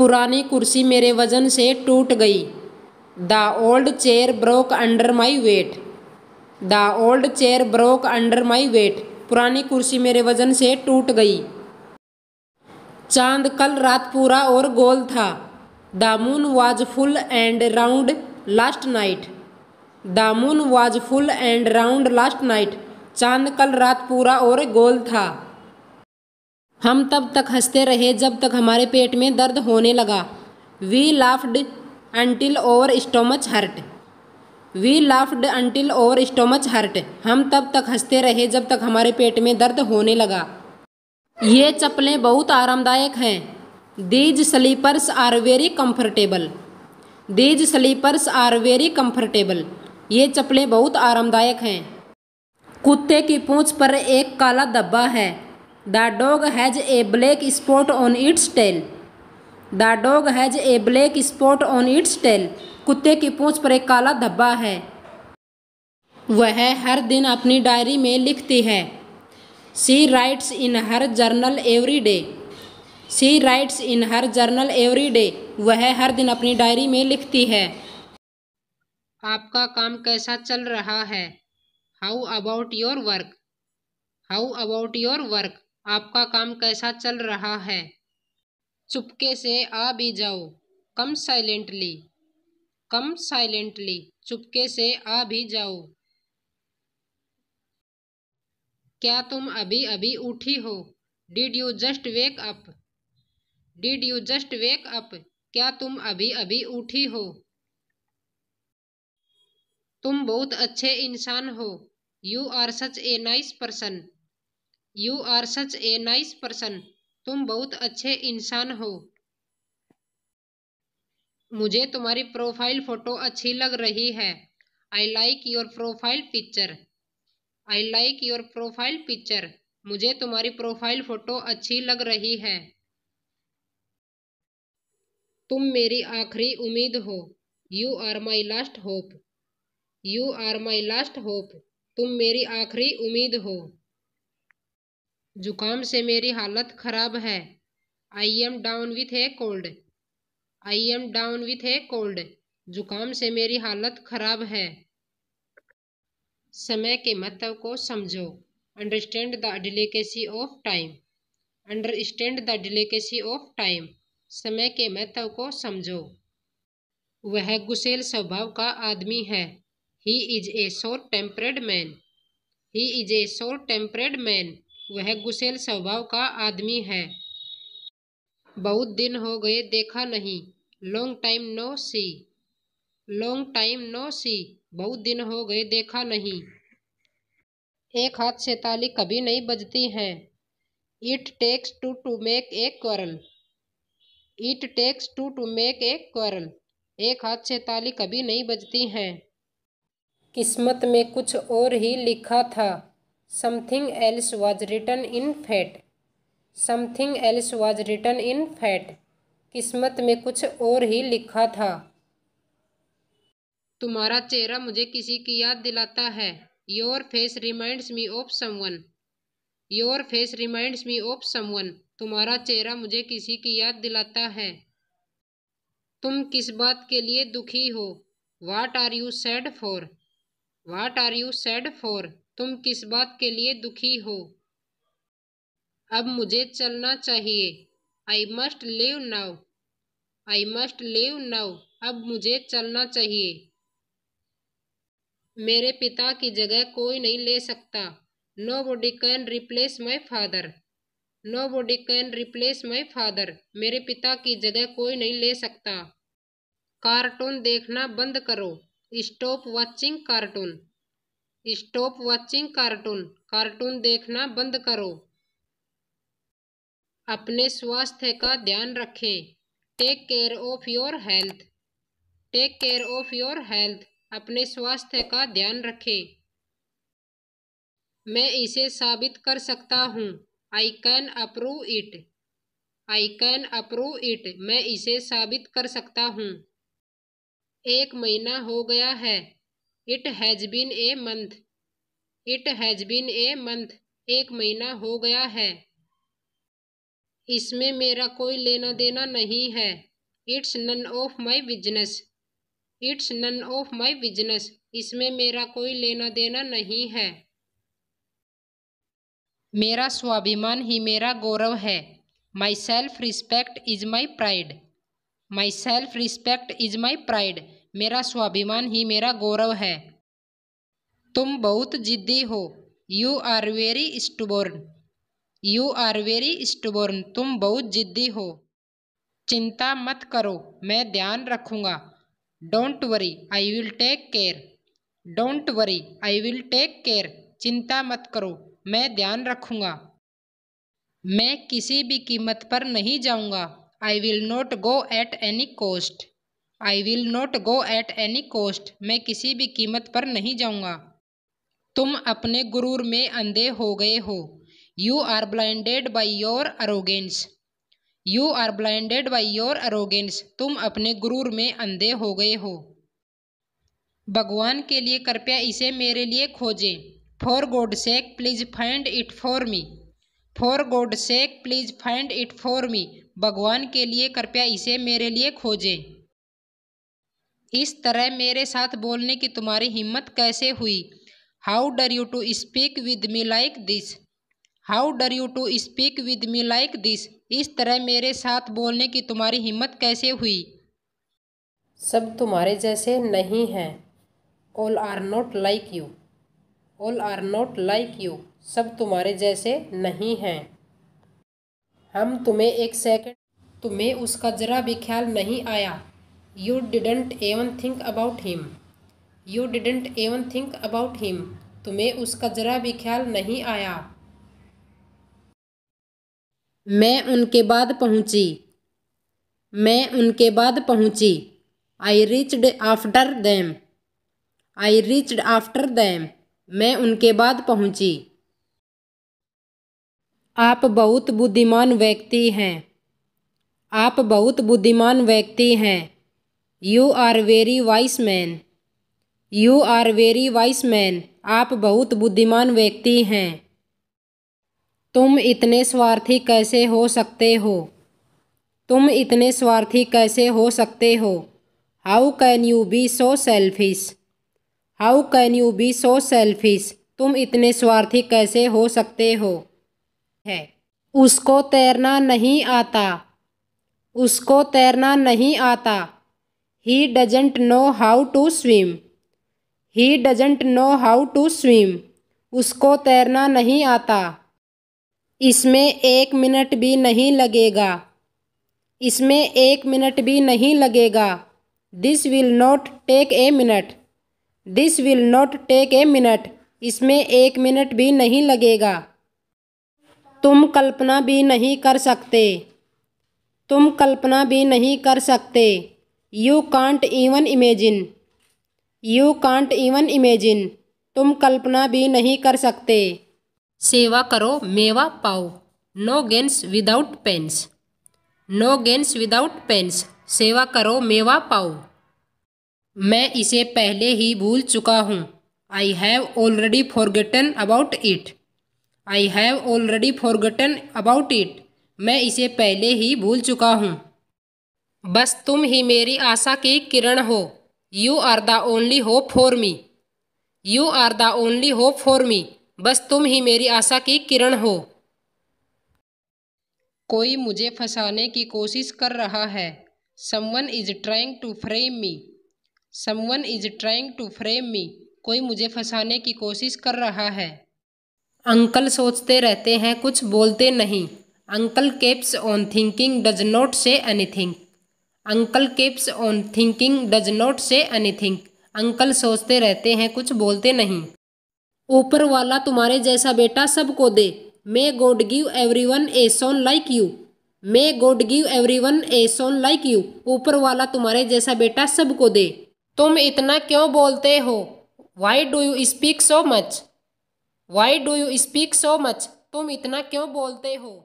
पुरानी कुर्सी मेरे वजन से टूट गई। The old chair broke under my weight. The old chair broke under my weight. पुरानी कुर्सी मेरे वजन से टूट गई। चांद कल रात पूरा और गोल था। The moon was full and round last night. The moon was full and round last night. चांद कल रात पूरा और गोल था। हम तब तक हंसते रहे जब तक हमारे पेट में दर्द होने लगा। We laughed until over stomach hurt. We laughed until over stomach hurt. हम तब तक हंसते रहे जब तक हमारे पेट में दर्द होने लगा। ये चप्पलें बहुत आरामदायक हैं। These slippers are very comfortable. These slippers are very comfortable. ये चप्पलें बहुत आरामदायक हैं। कुत्ते की पूंछ पर एक काला धब्बा है। The dog has a black spot on its tail. The dog has a black spot on its tail. कुत्ते की पूंछ पर एक काला धब्बा है। वह हर दिन अपनी डायरी में लिखती है। She writes in her journal every day. She writes in her journal every day. वह हर दिन अपनी डायरी में लिखती है। आपका काम कैसा चल रहा है? How about your work. How about your work. आपका काम कैसा चल रहा है? चुपके से आ भी जाओ। कम साइलेंटली। कम साइलेंटली। चुपके से आ भी जाओ। क्या तुम अभी अभी उठी हो? Did you just wake up. Did you just wake up. क्या तुम अभी अभी उठी हो? तुम बहुत अच्छे इंसान हो। You are such a nice person. You are such a nice person. तुम बहुत अच्छे इंसान हो। मुझे तुम्हारी प्रोफाइल फोटो अच्छी लग रही है। I like your profile picture. I like your profile picture. मुझे तुम्हारी प्रोफाइल फोटो अच्छी लग रही है। तुम मेरी आखिरी उम्मीद हो। You are my last hope. You are my last hope. तुम मेरी आखिरी उम्मीद हो। जुकाम से मेरी हालत खराब है। I am down with A cold. I am down with A cold. जुकाम से मेरी हालत खराब है। समय के महत्व को समझो। Understand the delicacy of time. Understand the delicacy of time. समय के महत्व को समझो। वह गुस्सैल स्वभाव का आदमी है। He is a short tempered man. He is a short tempered man. वह गुस्सैल स्वभाव का आदमी है। बहुत दिन हो गए देखा नहीं। लॉन्ग टाइम नो सी। लॉन्ग टाइम नो सी। बहुत दिन हो गए देखा नहीं। एक हाथ से ताली कभी नहीं बजती है। It takes to make a quarrel. It takes to make a quarrel. एक हाथ से ताली कभी नहीं बजती है। किस्मत में कुछ और ही लिखा था। Something else was written in fate. Something else was written in fate. किस्मत में कुछ और ही लिखा था। तुम्हारा चेहरा मुझे किसी की याद दिलाता है। Your face reminds me of someone. Your face reminds me of someone. तुम्हारा चेहरा मुझे किसी की याद दिलाता है। तुम किस बात के लिए दुखी हो? What are you sad for. What are you sad for. तुम किस बात के लिए दुखी हो? अब मुझे चलना चाहिए। I must leave now. I must leave now. अब मुझे चलना चाहिए। मेरे पिता की जगह कोई नहीं ले सकता। Nobody can replace my father. Nobody can replace my father. मेरे पिता की जगह कोई नहीं ले सकता। कार्टून देखना बंद करो। Stop watching cartoon. Stop watching cartoon. Cartoon देखना बंद करो। अपने स्वास्थ्य का ध्यान रखें। Take care of your health. Take care of your health. अपने स्वास्थ्य का ध्यान रखें। मैं इसे साबित कर सकता हूँ। I can approve it. I can approve it. मैं इसे साबित कर सकता हूँ। एक महीना हो गया है। It has been a month. It has been a month. एक महीना हो गया है। इसमें मेरा कोई लेना देना नहीं है। It's none of my business. It's none of my business, इसमें मेरा कोई लेना देना नहीं है। मेरा स्वाभिमान ही मेरा गौरव है। My self respect is my pride. My self respect is my pride, मेरा स्वाभिमान ही मेरा गौरव है। तुम बहुत जिद्दी हो। You are very stubborn. You are very stubborn, तुम बहुत जिद्दी हो। चिंता मत करो, मैं ध्यान रखूंगा। Don't worry, I will take care. Don't worry, I will take care, चिंता मत करो, मैं ध्यान रखूंगा। मैं किसी भी कीमत पर नहीं जाऊंगा। I will not go at any cost. I will not go at any cost, मैं किसी भी कीमत पर नहीं जाऊंगा। तुम अपने गुरूर में अंधे हो गए हो। You are blinded by your arrogance. You are blinded by your arrogance, तुम अपने गुरूर में अंधे हो गए हो। भगवान के लिए कृपया इसे मेरे लिए खोजें। For God sake please find it for me. For God sake please find it for me, भगवान के लिए कृपया इसे मेरे लिए खोजें। इस तरह मेरे साथ बोलने की तुम्हारी हिम्मत कैसे हुई? How dare you to speak with me like this. How dare you to speak with me like this, इस तरह मेरे साथ बोलने की तुम्हारी हिम्मत कैसे हुई? सब तुम्हारे जैसे नहीं हैं। All are not like you. All are not like you, सब तुम्हारे जैसे नहीं हैं। हम तुम्हें एक सेकंड, तुम्हें उसका जरा भी ख्याल नहीं आया। You didn't even think about him. You didn't even think about him, तुम्हें उसका जरा भी ख्याल नहीं आया। मैं उनके बाद पहुंची। मैं उनके बाद पहुंची। I reached after them. I reached after them, मैं उनके बाद पहुंची। आप बहुत बुद्धिमान व्यक्ति हैं। आप बहुत बुद्धिमान व्यक्ति हैं। You are very wise man. You are very wise man, आप बहुत बुद्धिमान व्यक्ति हैं। तुम इतने स्वार्थी कैसे हो सकते हो? तुम इतने स्वार्थी कैसे हो सकते हो? How can you be so selfish. How can you be so selfish, तुम इतने स्वार्थी कैसे हो सकते हो? है, उसको तैरना नहीं आता। उसको तैरना नहीं आता। He doesn't know how to swim. He doesn't know how to swim, उसको तैरना नहीं आता। इसमें 1 मिनट भी नहीं लगेगा। इसमें 1 मिनट भी नहीं लगेगा। This will not take a minute. This will not take a minute, इसमें 1 मिनट भी नहीं लगेगा। तुम कल्पना भी नहीं कर सकते। तुम कल्पना भी नहीं कर सकते। You can't even imagine. You can't even imagine, तुम कल्पना भी नहीं कर सकते। सेवा करो मेवा पाओ। No gains without pains. No gains without pains, सेवा करो मेवा पाओ। मैं इसे पहले ही भूल चुका हूँ। I have already forgotten about it. I have already forgotten about it, मैं इसे पहले ही भूल चुका हूँ। बस तुम ही मेरी आशा की किरण हो। You are the only hope for me. You are the only hope for me, बस तुम ही मेरी आशा की किरण हो। कोई मुझे फंसाने की कोशिश कर रहा है। Someone is trying to frame me. Someone is trying to frame me, कोई मुझे फंसाने की कोशिश कर रहा है। अंकल सोचते रहते हैं, कुछ बोलते नहीं। Uncle keeps on thinking does not say anything। Uncle keeps on thinking does not say anything, uncle सोचते रहते हैं, कुछ बोलते नहीं। ऊपर वाला तुम्हारे जैसा बेटा सबको दे। May God give everyone a son like you. May God give everyone a son like you, ऊपर वाला तुम्हारे जैसा बेटा सबको दे। तुम इतना क्यों बोलते हो? Why do you speak so much. Why do you speak so much, तुम इतना क्यों बोलते हो?